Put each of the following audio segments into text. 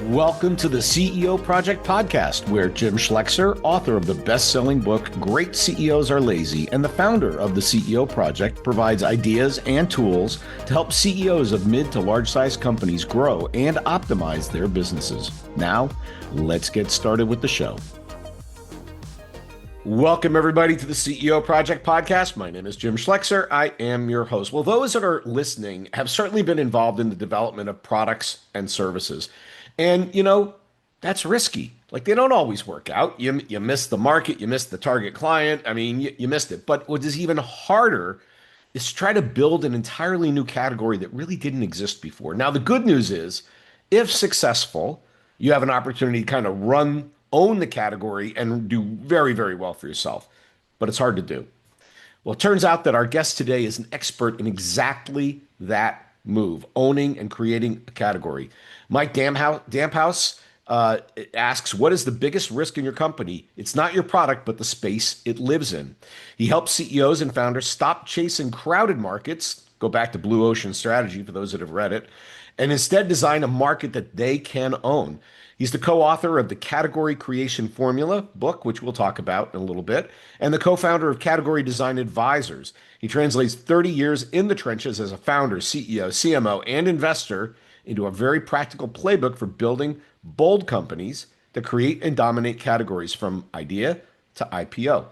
Welcome to the CEO Project Podcast, where Jim Schlexer, author of the best-selling book, Great CEOs Are Lazy, and the founder of the CEO Project, provides ideas and tools to help CEOs of mid to large-sized companies grow and optimize their businesses. Now, let's get started with the show. Welcome, everybody, to the CEO Project Podcast. My name is Jim Schlexer. I am your host. Well, those that are listening have certainly been involved in the development of products and services. And, that's risky. Like, they don't always work out. You miss the market, you miss the target client. I mean, you missed it. But what is even harder is to try to build an entirely new category that really didn't exist before. Now, the good news is, if successful, you have an opportunity to kind of own the category and do very, very well for yourself. But it's hard to do. Well, it turns out that our guest today is an expert in exactly that move, owning and creating a category. Mike Damphouse asks, what is the biggest risk in your company? It's not your product, but the space it lives in. He helps CEOs and founders stop chasing crowded markets, go back to Blue Ocean Strategy for those that have read it, and instead design a market that they can own. He's the co-author of the Category Creation Formula book, which we'll talk about in a little bit, and the co-founder of Category Design Advisors. He translates 30 years in the trenches as a founder, CEO, CMO, and investor into a very practical playbook for building bold companies that create and dominate categories from idea to IPO.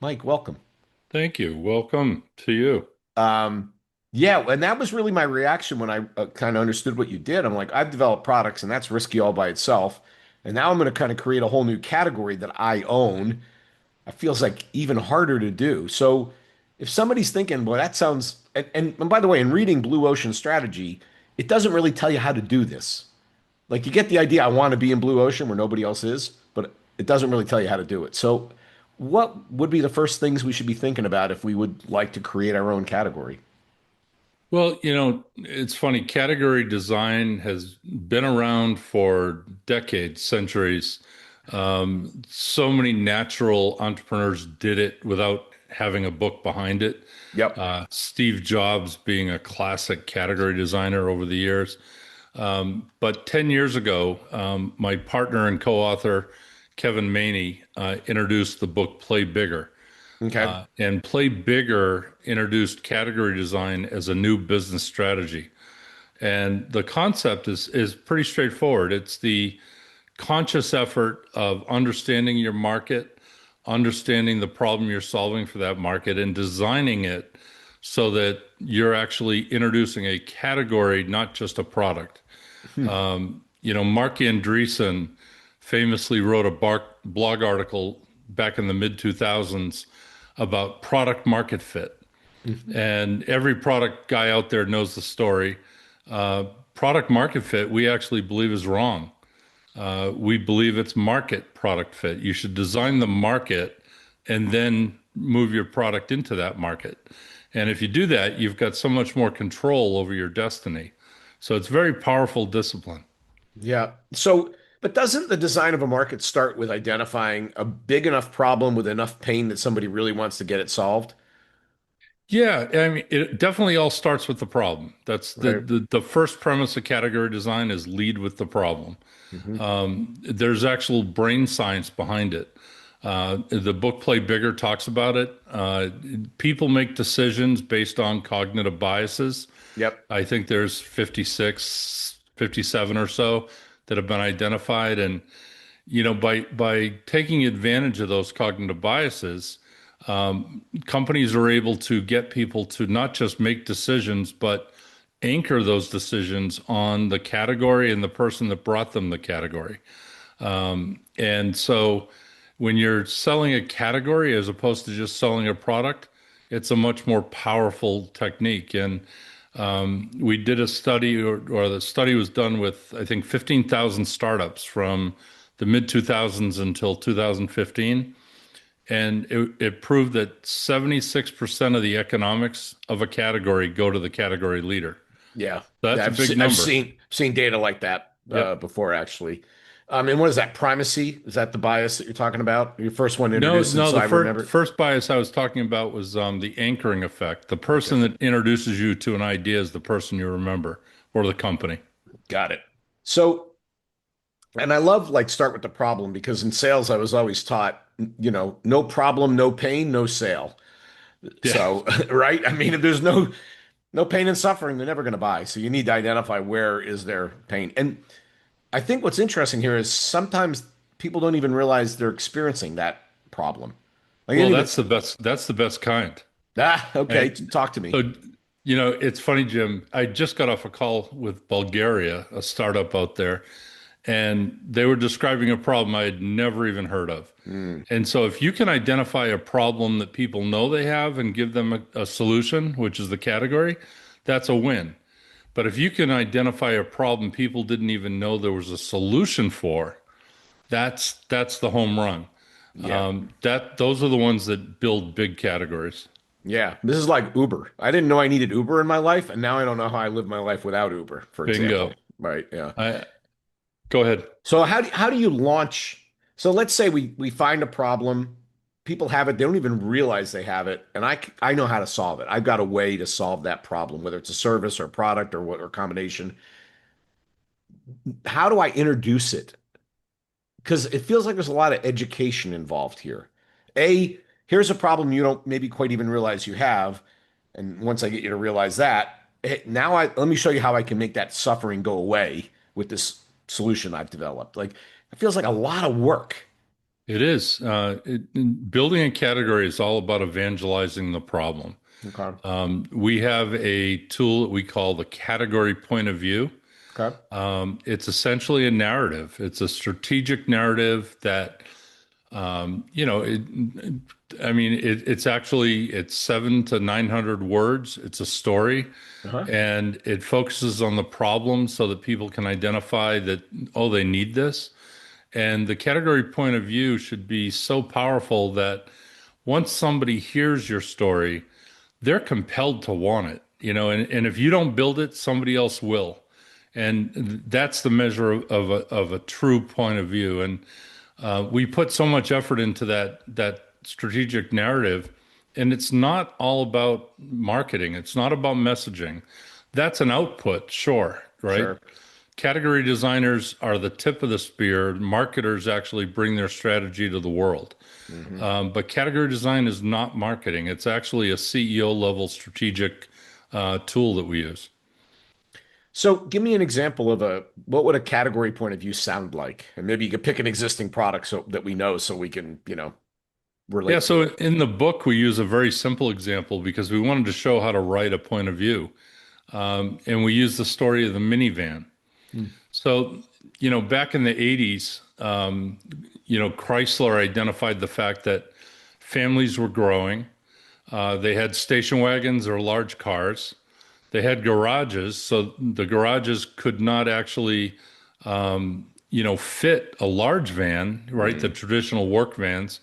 Mike, welcome. Thank you. Welcome to you. Yeah, and that was really my reaction when I kind of understood what you did. I'm like, I've developed products, and that's risky all by itself. And now I'm going to kind of create a whole new category that I own. It feels like even harder to do. So if somebody's thinking, well, that sounds, and by the way, in reading Blue Ocean Strategy, it doesn't really tell you how to do this. Like, you get the idea, I want to be in Blue Ocean where nobody else is, but it doesn't really tell you how to do it. So what would be the first things we should be thinking about if we would like to create our own category? Well, it's funny. Category design has been around for decades, centuries. So many natural entrepreneurs did it without having a book behind it. Yep. Steve Jobs being a classic category designer over the years. But 10 years ago, my partner and co-author, Kevin Maney, introduced the book Play Bigger. Okay. And Play Bigger introduced category design as a new business strategy. And the concept is pretty straightforward. It's the conscious effort of understanding your market, understanding the problem you're solving for that market, and designing it so that you're actually introducing a category, not just a product. Mark Andreessen famously wrote a blog article back in the mid-2000s about product market fit. And every product guy out there knows the story. Product market fit, we actually believe is wrong. We believe it's market product fit. You should design the market and then move your product into that market. And if you do that, you've got so much more control over your destiny. So it's very powerful discipline. Yeah. So, but doesn't the design of a market start with identifying a big enough problem with enough pain that somebody really wants to get it solved? Yeah, I mean, it definitely all starts with the problem. That's Right. the first premise of category design is lead with the problem. Hmm. There's actual brain science behind it. The book Play Bigger talks about it. People make decisions based on cognitive biases. Yep. I think there's 56, 57 or so that have been identified. And, by taking advantage of those cognitive biases, companies are able to get people to not just make decisions, but anchor those decisions on the category and the person that brought them the category. And so when you're selling a category as opposed to just selling a product, it's a much more powerful technique. And we did a study, or the study was done with, I think, 15,000 startups from the mid-2000s until 2015. And it proved that 76% of the economics of a category go to the category leader. Yeah. That's Yeah, a big number. I've seen data like that Yep. before, actually. And what is that? Primacy? Is that the bias that you're talking about? Your first one No, introduced, no, so the I remember. first bias I was talking about was the anchoring effect. The person Okay. that introduces you to an idea is the person you remember, or the company. Got it. So, and I love like start with the problem because in sales I was always taught, no problem, no pain, no sale. Yeah. So, right? I mean, if there's no pain and suffering, they're never going to buy. So you need to identify where is their pain. And I think what's interesting here is sometimes people don't even realize they're experiencing that problem. Like, you Well, don't even, that's the best. That's the best kind. okay, And talk to me. so, it's funny, Jim. I just got off a call with Bulgaria, a startup out there, and they were describing a problem I had never even heard of. Mm, And so, if you can identify a problem that people know they have and give them a solution, which is the category, that's a win. But if you can identify a problem people didn't even know there was a solution for, that's the home run. yeah. That those are the ones that build big categories. Yeah. This is like Uber. I didn't know I needed Uber in my life, and now I don't know how I live my life without Uber, for example. Bingo. Right. Yeah. I Go ahead. So how do you launch? So let's say we find a problem, people have it, they don't even realize they have it, and I know how to solve it. I've got a way to solve that problem, whether it's a service or a product or what or combination. How do I introduce it? Because it feels like there's a lot of education involved here. A, here's a problem you don't maybe quite even realize you have, and once I get you to realize that, now let me show you how I can make that suffering go away with this solution I've developed. Like it feels like a lot of work. It is. Building a category is all about evangelizing the problem. Okay. We have a tool that we call the category point of view. Okay. It's essentially a narrative. It's a strategic narrative that, I mean, it's 700 to 900 words. It's a story, Uh-huh. and it focuses on the problem so that people can identify that, oh, they need this. And the category point of view should be so powerful that once somebody hears your story, they're compelled to want it, and if you don't build it, somebody else will. And that's the measure of a true point of view. And we put so much effort into that strategic narrative, and it's not all about marketing. It's not about messaging. That's an output, sure, right? Sure. Category designers are the tip of the spear. Marketers actually bring their strategy to the world. Hmm. But category design is not marketing. It's actually a CEO level strategic tool that we use. So give me an example of what would a category point of view sound like? And maybe you could pick an existing product so that we know so we can, Yeah, relate to so it. in the book, we use a very simple example because we wanted to show how to write a point of view. And we use the story of the minivan. Hmm. So, back in the 80s, Chrysler identified the fact that families were growing. They had station wagons or large cars. They had garages, so the garages could not actually, fit a large van, right? The Mm. traditional work vans.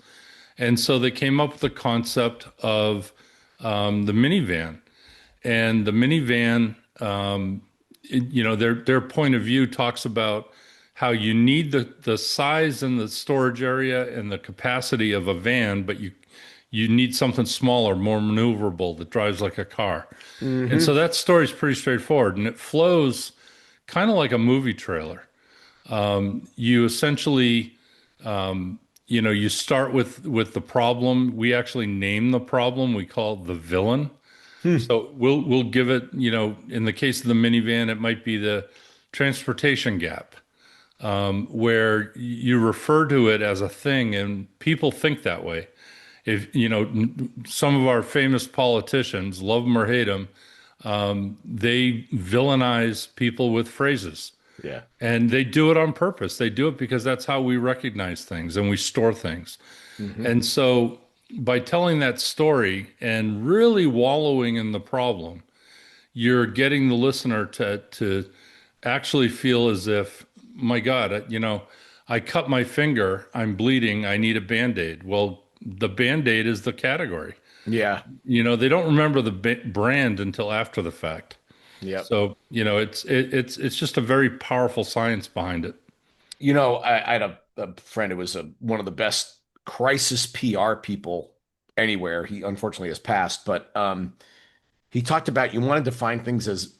And so they came up with the concept of the minivan. And the minivan, their point of view talks about how you need the size and the storage area and the capacity of a van, but you need something smaller, more maneuverable that drives like a car. And so Hmm. that story is pretty straightforward, and it flows kind of like a movie trailer. You essentially, you start with the problem. We actually name the problem. We call it the villain. Hmm. So we'll give it, in the case of the minivan, it might be the transportation gap, where you refer to it as a thing, and people think that way. If some of our famous politicians, love them or hate them, they villainize people with phrases. Yeah. And they do it on purpose. They do it because that's how we recognize things and we store things. Hmm. And so by telling that story and really wallowing in the problem, you're getting the listener to actually feel as if, my God, I cut my finger, I'm bleeding, I need a Band-Aid. Well, the Band-Aid is the category. Yeah. They don't remember the brand until after the fact. Yep. So, it's just a very powerful science behind it. I had a friend who was one of the best crisis PR people anywhere. He unfortunately has passed, but he talked about you want to define things as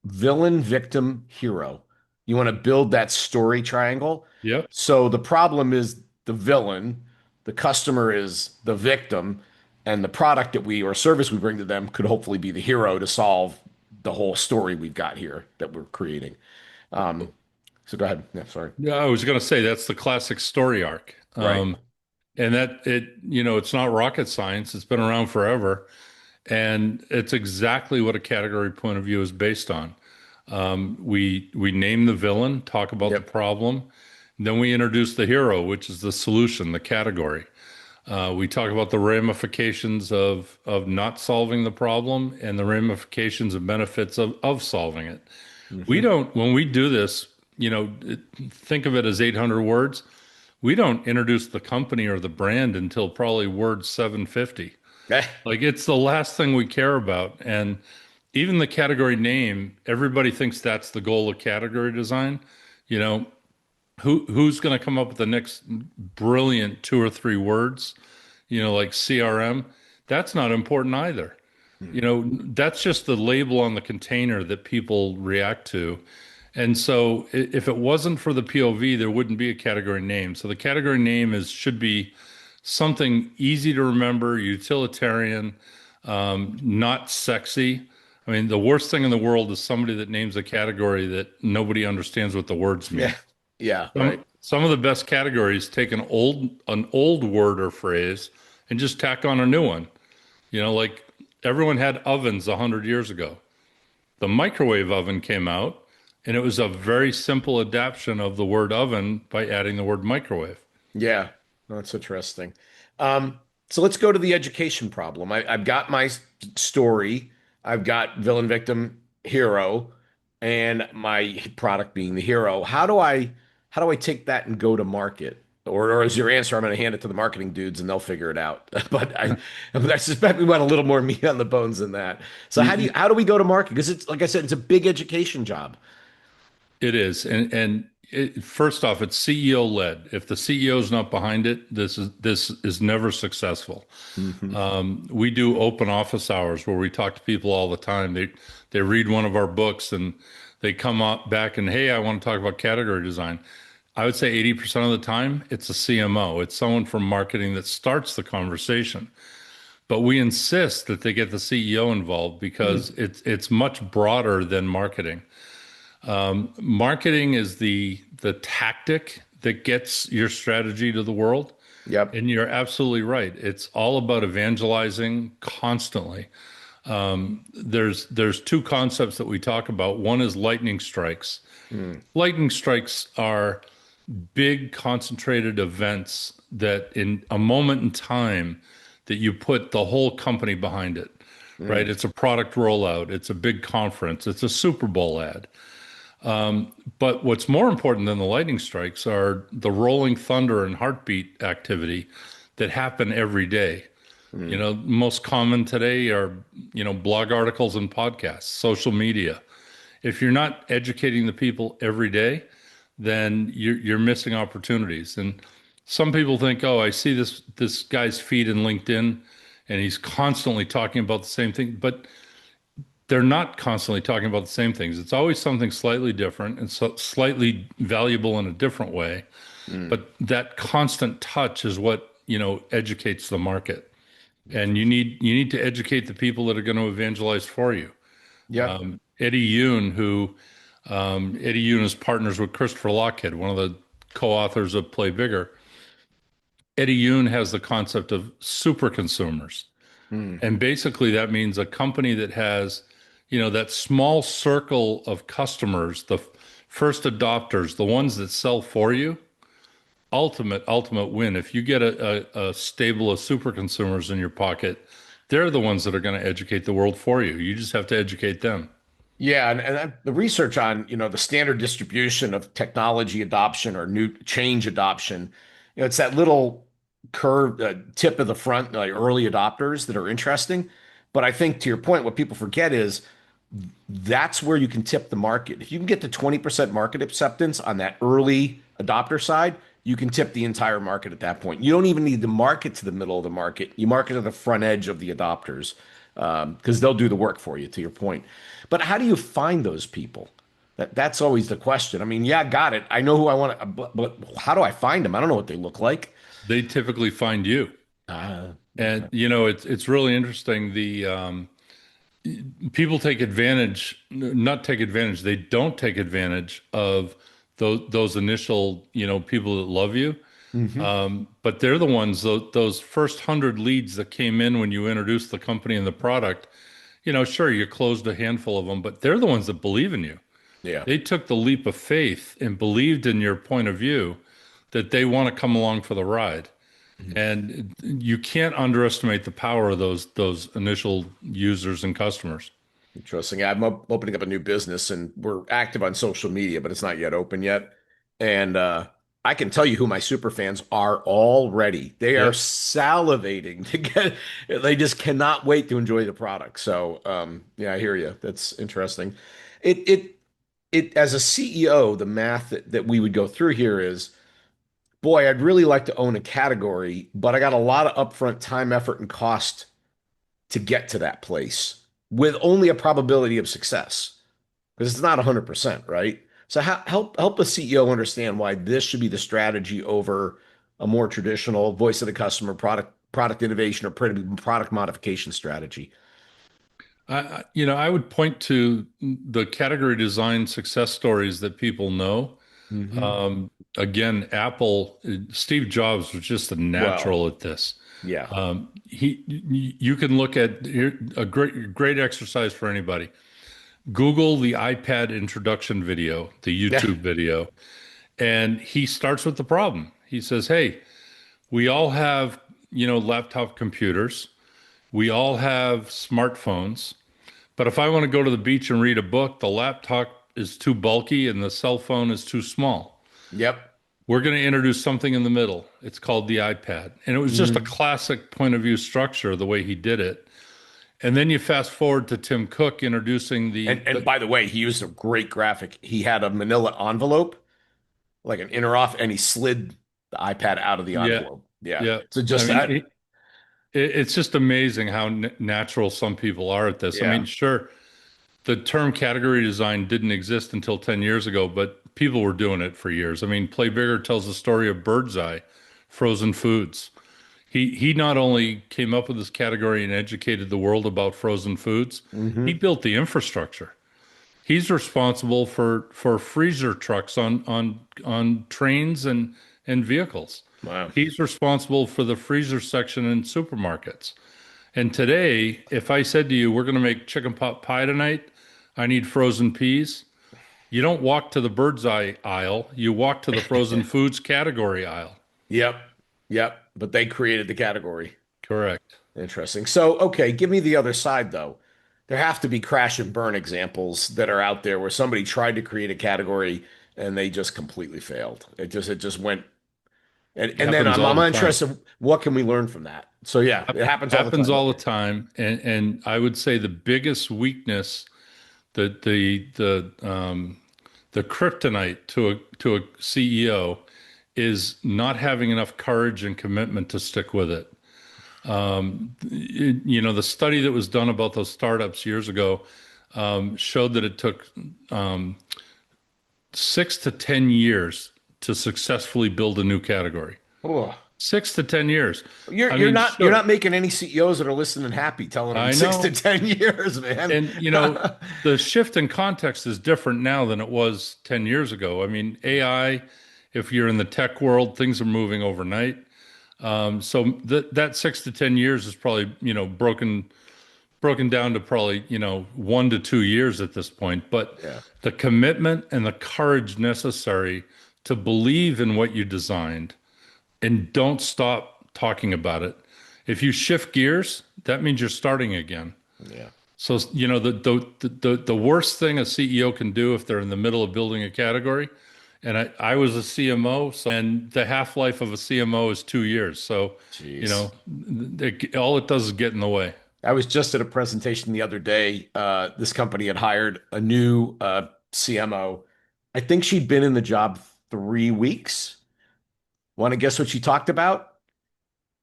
villain, victim, hero. You want to build that story triangle. Yep. So the problem is the villain, the customer is the victim, and the product that we or service we bring to them could hopefully be the hero to solve the whole story we've got here that we're creating. So go ahead. Yeah, sorry. Yeah, I was going to say that's the classic story arc. Right. And that it's not rocket science. It's been around forever. And it's exactly what a category point of view is based on. We name the villain, talk about the Yep. problem, then we introduce the hero, which is the solution, the category. We talk about the ramifications of not solving the problem and the ramifications and benefits of solving it. We Hmm. don't, when we do this, think of it as 800 words. We don't introduce the company or the brand until probably word 750. Like it's the last thing we care about. And even the category name, everybody thinks that's the goal of category design. You know, who's going to come up with the next brilliant two or three words, like CRM? That's not important either. That's just the label on the container that people react to. And so if it wasn't for the POV, there wouldn't be a category name. So the category name should be something easy to remember, utilitarian, not sexy. I mean, the worst thing in the world is somebody that names a category that nobody understands what the words mean. Yeah. Yeah. Right. Some of the best categories take an old word or phrase and just tack on a new one. Like everyone had ovens 100 years ago. The microwave oven came out, and it was a very simple adaptation of the word oven by adding the word microwave. Yeah, that's interesting. So let's go to the education problem. I've got my story, I've got villain, victim, hero, and my product being the hero. How do I take that and go to market? Or is your answer, I'm going to hand it to the marketing dudes and they'll figure it out. But I suspect we want a little more meat on the bones than that. So You, how do we go to market? Because it's like I said, it's a big education job. It is, first off, it's CEO led. If the CEO is not behind it, this is never successful. Hmm. We do open office hours where we talk to people all the time. They read one of our books and they come up back and, hey, I want to talk about category design. I would say 80% of the time it's a CMO. It's someone from marketing that starts the conversation. But we insist that they get the CEO involved because it's much broader than marketing. Marketing is the tactic that gets your strategy to the world. Yep. And you're absolutely right. It's all about evangelizing constantly. There's two concepts that we talk about. One is lightning strikes. Mm. Lightning strikes are big concentrated events that in a moment in time that you put the whole company behind it, right? Mm. It's a product rollout. It's a big conference. It's a Super Bowl ad. But what's more important than the lightning strikes are the rolling thunder and heartbeat activity that happen every day. Mm. Most common today are, blog articles and podcasts, social media. If you're not educating the people every day, then you're missing opportunities. And some people think, oh, I see this guy's feed in LinkedIn and he's constantly talking about the same thing. But they're not constantly talking about the same things. It's always something slightly different and so slightly valuable in a different way. Mm. But that constant touch is what, educates the market. And you need to educate the people that are going to evangelize for you. Yep. Eddie Yoon is partners with Christopher Lochhead, one of the co-authors of Play Bigger. Eddie Yoon has the concept of super consumers. Mm. And basically that means a company that has, that small circle of customers, the first adopters, the ones that sell for you, ultimate win. If you get a stable of super consumers in your pocket, they're the ones that are going to educate the world for you. You just have to educate them. Yeah, and the research on, the standard distribution of technology adoption or new change adoption, it's that little curve, tip of the front, like early adopters that are interesting. But I think to your point, what people forget is that's where you can tip the market. If you can get to 20% market acceptance on that early adopter side, you can tip the entire market at that point. You don't even need to market to the middle of the market. You market to the front edge of the adopters because they'll do the work for you, to your point. But how do you find those people? That's always the question. I mean, yeah, got it. I know who I want to, but how do I find them? I don't know what they look like. They typically find you. And Okay. it's really interesting. The people take advantage, not take advantage, they don't take advantage of those initial, people that love you. Hmm. But they're the ones, those first 100 leads that came in when you introduced the company and the product, sure, you closed a handful of them, but they're the ones that believe in you. Yeah. They took the leap of faith and believed in your point of view that they want to come along for the ride. And you can't underestimate the power of those initial users and customers. Interesting. I'm opening up a new business and we're active on social media, but it's not yet open yet. And I can tell you who my super fans are already. They are Yep. salivating to get, they just cannot wait to enjoy the product. So yeah, I hear you. That's interesting. It it as a CEO, the math that we would go through here is, boy, I'd really like to own a category, but I got a lot of upfront time, effort, and cost to get to that place with only a probability of success because it's not 100%, right? So help a CEO understand why this should be the strategy over a more traditional voice of the customer product innovation or product modification strategy. I would point to the category design success stories that people know. Hmm. Again, Apple, Steve Jobs was just a Well, natural at this. yeah. You can look at here, a great exercise for anybody. Google the iPad introduction video, the Yeah. YouTube video, and he starts with the problem. He says, "Hey, we all have, laptop computers. We all have smartphones. But if I want to go to the beach and read a book, the laptop is too bulky and the cell phone is too small. Yep. We're going to introduce something in the middle. It's called the iPad." And it was just a Mhm. classic point of view structure, the way he did it. And then you fast forward to Tim Cook introducing And by the way, he used a great graphic. He had a manila envelope, like an inner off, and he slid the iPad out of the yeah, envelope. Yeah. yeah. So I just mean, that. it's just amazing how natural some people are at this. I Yeah. mean, sure, the term category design didn't exist until 10 years ago, but people were doing it for years. I mean, Play Bigger tells the story of Bird's Eye, frozen foods. He not only came up with this category and educated the world about frozen foods, he Hmm. built the infrastructure. He's responsible for freezer trucks on trains and vehicles. Wow. He's responsible for the freezer section in supermarkets. And today, if I said to you, we're going to make chicken pot pie tonight, I need frozen peas. You don't walk to the bird's eye aisle, you walk to the frozen foods category aisle. Yep. Yep. But they created the category. Correct. Interesting. So, okay, give me the other side though. There have to be crash and burn examples that are out there where somebody tried to create a category and they just completely failed. It just went and then Happens I'm all the time. interested, what can we learn from that? So yeah, it happens all the Happens time. all the Okay. time. And I would say the biggest weakness, the the kryptonite to a CEO is not having enough courage and commitment to stick with it. The study that was done about those startups years ago showed that it took 6 to 10 years to successfully build a new category. Oh, 6 to 10 years. you're I you're mean, not you're sure, not making any CEOs that are listening happy telling them I six to know. 10 years, man. And, the shift in context is different now than it was 10 years ago. I mean, AI, if you're in the tech world, things are moving overnight. So that 6 to 10 years is probably, broken down to probably, 1 to 2 years at this point. But Yeah. the commitment and the courage necessary to believe in what you designed and don't stop talking about it. If you shift gears, that means you're starting again. Yeah. So, the worst thing a CEO can do if they're in the middle of building a category, and I was a CMO, and the half-life of a CMO is 2 years. So, Jeez. all it does is get in the way. I was just at a presentation the other day. This company had hired a new CMO. I think she'd been in the job 3 weeks. Want to guess what she talked about?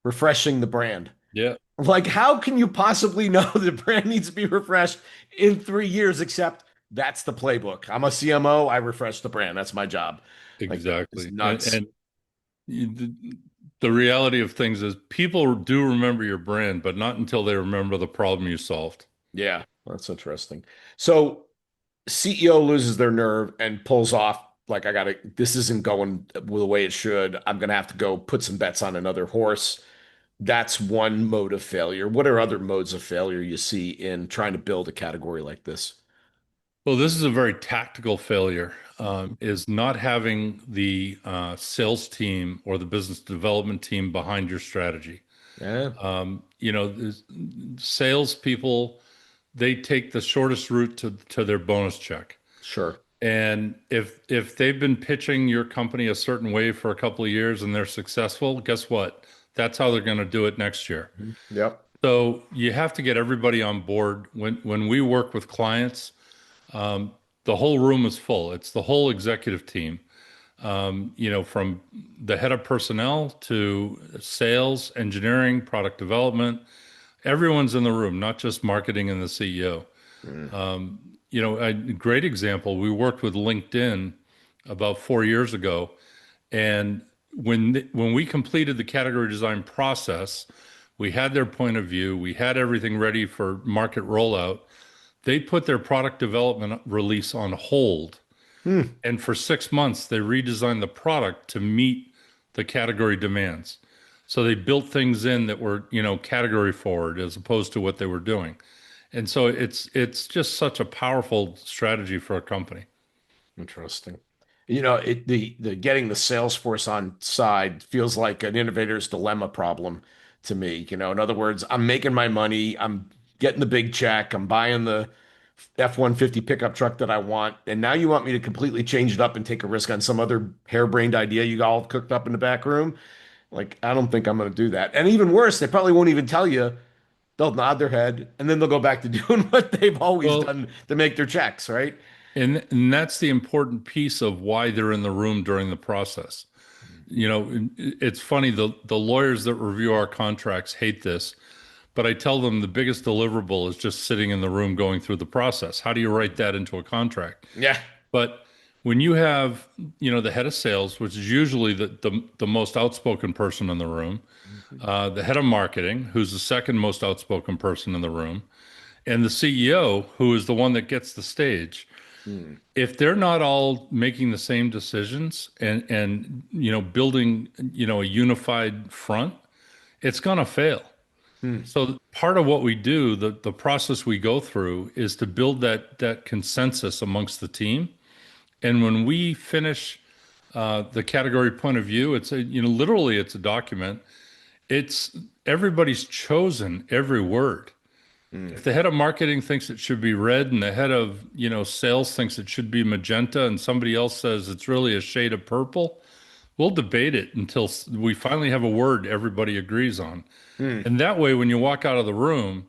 Refreshing the brand. Yeah. Like, how can you possibly know the brand needs to be refreshed in 3 years except That's the playbook. I'm a CMO. I refresh the brand. That's my job. Like, it's Exactly. nuts. And you, the reality of things is people do remember your brand, but not until they remember the problem you solved. Yeah, that's interesting. So CEO loses their nerve and pulls off like I gotta, this isn't going the way it should. I'm gonna have to go put some bets on another horse. That's one mode of failure. What are other modes of failure you see in trying to build a category like this? Well, this is a very tactical failure, is not having the sales team or the business development team behind your strategy. Yeah, Salespeople, they take the shortest route to their bonus check. sure. And if they've been pitching your company a certain way for a couple of years and they're successful, guess what? That's how they're going to do it next year. Mhm. Yep, So you have to get everybody on board. When we work with clients, um, the whole room is full. It's the whole executive team. From the head of personnel to sales, engineering, product development, everyone's in the room, not just marketing and the CEO. mm, A great example, we worked with LinkedIn about 4 years ago, and when we completed the category design process, we had their point of view, we had everything ready for market rollout. They put their product development release on hold, mm, and for 6 months, they redesigned the product to meet the category demands. So they built things in that were, category forward as opposed to what they were doing. And so it's just such a powerful strategy for a company. interesting. The getting the Salesforce on side feels like an innovator's dilemma problem to me. In other words, I'm making my money, I'm getting the big check, I'm buying the F-150 pickup truck that I want, and now you want me to completely change it up and take a risk on some other harebrained idea you all cooked up in the back room? Like, I don't think I'm going to do that. And even worse, they probably won't even tell you. They'll nod their head and then they'll go back to doing what they've always Well, done to make their checks, right? and that's the important piece of why they're in the room during the process. It's funny, the lawyers that review our contracts hate this, but I tell them the biggest deliverable is just sitting in the room going through the process. How do you write that into a contract? Yeah. But when you have, the head of sales, which is usually the most outspoken person in the room, the head of marketing, who's the second most outspoken person in the room, and the CEO, who is the one that gets the stage, Hmm. if they're not all making the same decisions and building, a unified front, it's going to fail. Hmm. So part of what we do, the process we go through is to build that consensus amongst the team. And when we finish the category point of view, literally it's a document. It's everybody's chosen every word. Hmm. If the head of marketing thinks it should be red and the head of, sales thinks it should be magenta and somebody else says it's really a shade of purple, we'll debate it until we finally have a word everybody agrees on. Hmm. And that way, when you walk out of the room,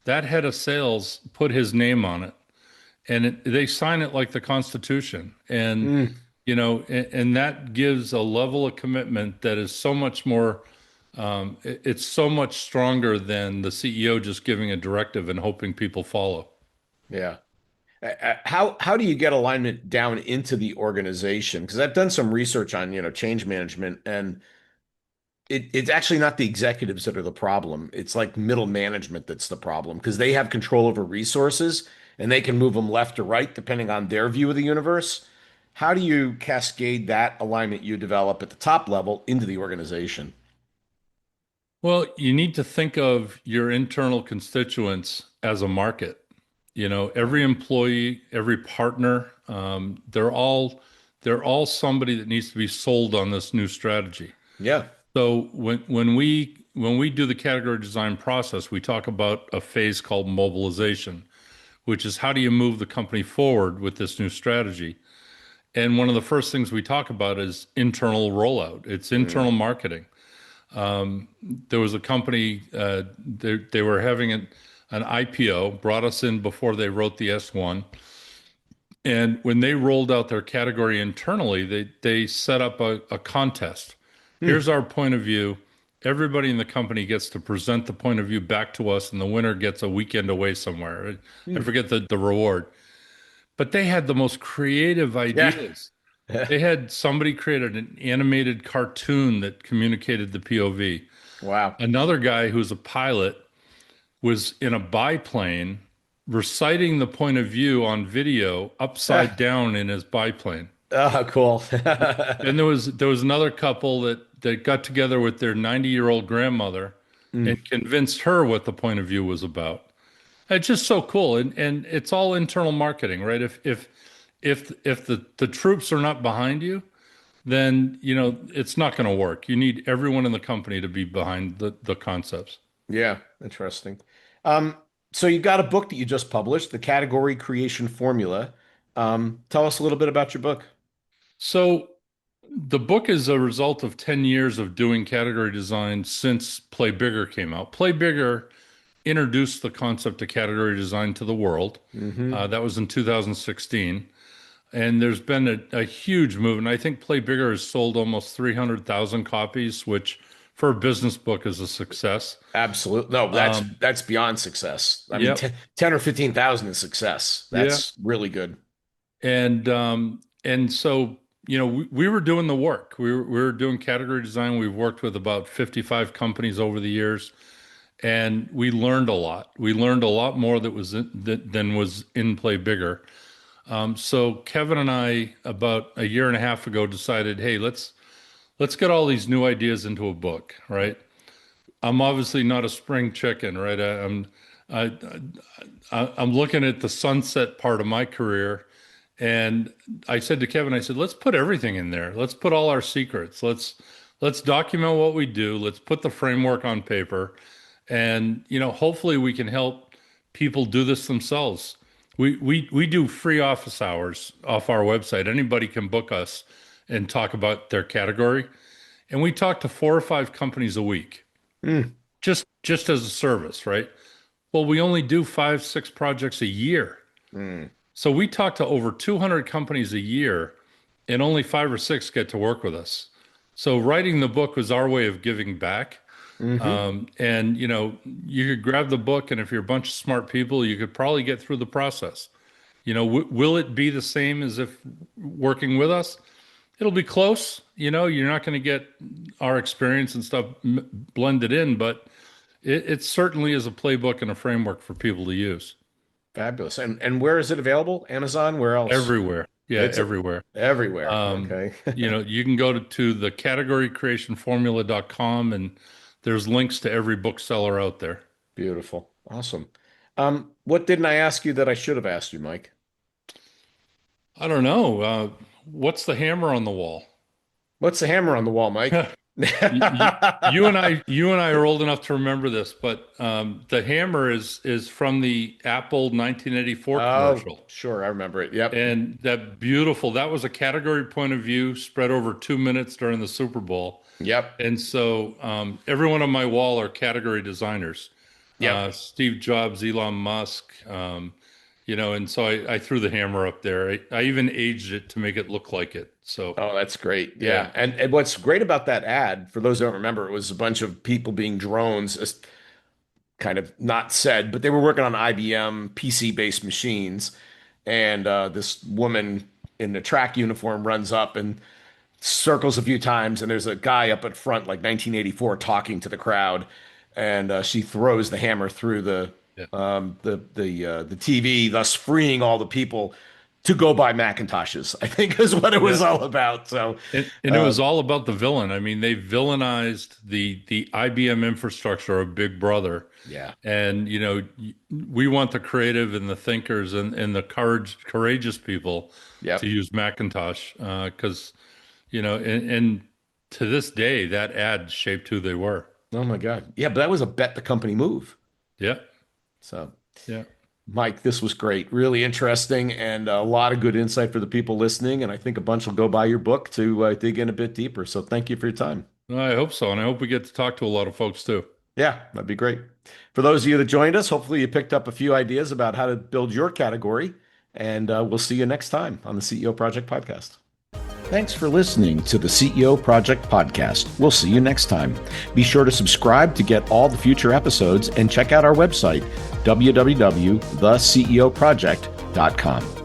that head of sales put his name on it and they sign it like the Constitution. Hmm. And that gives a level of commitment that is so much more, it's so much stronger than the CEO just giving a directive and hoping people follow. Yeah. How do you get alignment down into the organization? Because I've done some research on, change management, and it's actually not the executives that are the problem. It's like middle management that's the problem because they have control over resources and they can move them left or right depending on their view of the universe. How do you cascade that alignment you develop at the top level into the organization? Well, you need to think of your internal constituents as a market. Every employee, every partner, they're all somebody that needs to be sold on this new strategy. Yeah. So when we do the category design process, we talk about a phase called mobilization, which is how do you move the company forward with this new strategy? And one of the first things we talk about is internal rollout. It's Mm. internal marketing. There was a company, they were having an IPO, brought us in before they wrote the S1. And when they rolled out their category internally, they set up a contest. Mm. Here's our point of view. Everybody in the company gets to present the point of view back to us, and the winner gets a weekend away somewhere. I Mm. forget the reward. but they had the most creative Yeah. ideas. They had somebody created an animated cartoon that communicated the POV. Wow. Another guy who's a pilot was in a biplane reciting the point of view on video upside down in his biplane. Oh, cool. And there was another couple that got together with their 90-year-old grandmother Mm, and convinced her what the point of view was about. It's just so cool, and it's all internal marketing, right? If the troops are not behind you, then it's not going to work. You need everyone in the company to be behind the concepts. yeah, interesting. Um, so you got a book that you just published, The Category Creation Formula. Tell us a little bit about your book. So the book is a result of 10 years of doing category design since Play Bigger came out. Play Bigger introduced the concept of category design to the world. Hmm. That was in 2016. And there's been a huge movement. I think Play Bigger has sold almost 300,000 copies, which for a business book is a success. Absolutely. No, Um, that's beyond success. I mean, yep. 10 or 15,000 is success. Yeah. That's really good. And so, we were doing the work. We were doing category design. We've worked with about 55 companies over the years, and we learned a lot. We learned a lot more than was in Play Bigger. So Kevin and I, about a year and a half ago, decided, hey, let's get all these new ideas into a book, right? I'm obviously not a spring chicken, right? I, I'm looking at the sunset part of my career, and I said to Kevin, I said, let's put everything in there. Let's put all our secrets. Let's document what we do. Let's put the framework on paper, and hopefully we can help people do this themselves. We do free office hours off our website. Anybody can book us and talk about their category, and we talk to 4 or 5 companies a week, Mm, just as a service, right? Well, we only do 5, 6 projects a year. mm, So we talk to over 200 companies a year, and only 5 or 6 get to work with us. So writing the book was our way of giving back. hmm. And you could grab the book, and if you're a bunch of smart people, you could probably get through the process. Will it be the same as if working with us? It'll be close. You're not going to get our experience and stuff blended in, but it certainly is a playbook and a framework for people to use. Fabulous. And where is it available? Amazon? Where else? Everywhere. Yeah, It's everywhere. everywhere. Um, Okay. you can go to the categorycreationformula.com, and there's links to every bookseller out there. Beautiful. Awesome. What didn't I ask you that I should have asked you, Mike? I don't know. What's the hammer on the wall? What's the hammer on the wall, Mike? You and I are old enough to remember this, but the hammer is from the Apple 1984 Oh, commercial. sure. I remember it. Yep. And that was a category point of view spread over 2 minutes during the Super Bowl. Yep. And so everyone on my wall are category designers. Yep. Steve Jobs, Elon Musk, and so I threw the hammer up there. I even aged it to make it look like it. So Oh, that's great. yeah, Yeah. And what's great about that ad, for those who don't remember, it was a bunch of people being drones, kind of not said, but they were working on IBM PC-based machines. And this woman in a track uniform runs up and circles a few times, and there's a guy up at front, like 1984, talking to the crowd, and she throws the hammer through yeah, the TV, thus freeing all the people to go buy Macintoshes, I think is what it yeah. was all about. So, And it uh, was all about the villain. I mean, they villainized the IBM infrastructure of Big Brother. yeah, And, we want the creative and the thinkers and the courageous people to yep. use Macintosh because, and to this day, that ad shaped who they were. Oh my God. Yeah, but that was a bet the company move. Yeah, So, yeah. Mike, this was great. Really interesting and a lot of good insight for the people listening. And I think a bunch will go buy your book to dig in a bit deeper. So thank you for your time. I hope so. And I hope we get to talk to a lot of folks too. Yeah, that'd be great. For those of you that joined us, hopefully you picked up a few ideas about how to build your category. And we'll see you next time on the CEO Project Podcast. Thanks for listening to the CEO Project Podcast. We'll see you next time. Be sure to subscribe to get all the future episodes and check out our website, www.theceoproject.com.